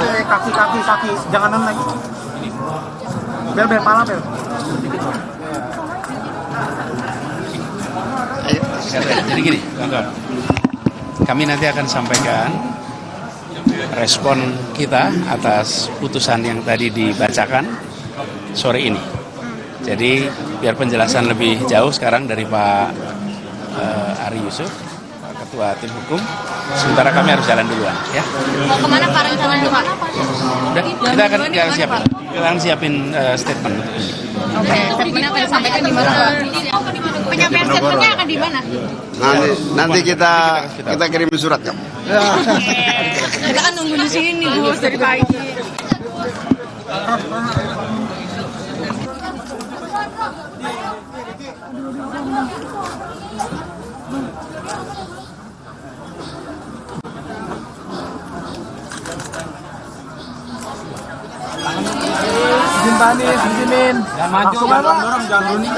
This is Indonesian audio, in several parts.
Kaki, jangan lagi. Bel, pala, Bel. Jadi gini, kawan-kawan. Kami nanti akan sampaikan respon kita atas putusan yang tadi dibacakan sore ini. Jadi biar penjelasan lebih jauh sekarang dari Pak Ari Yusuf, Pak Ketua Tim Hukum. Sementara kami harus jalan duluan, ya. Mau kemana Pak rencananya Pak? Udah, kita akan siapin statement untuk ini. Oke, statementnya akan disampaikan di mana Pak? Penyampaian statementnya akan di mana? Nanti kita kirim surat, Kak. Kita kan nunggu di sini Bu dari pagi. Izin Banis, izinin. Jangan maju, jangan dorong, jangan running.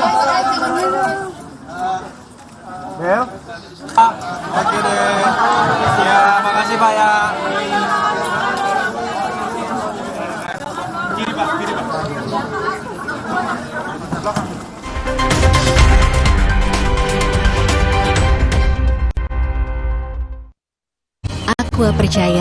Bel. Oke deh. Ya, makasih Pak ya. Kiri Pak. Aqua percaya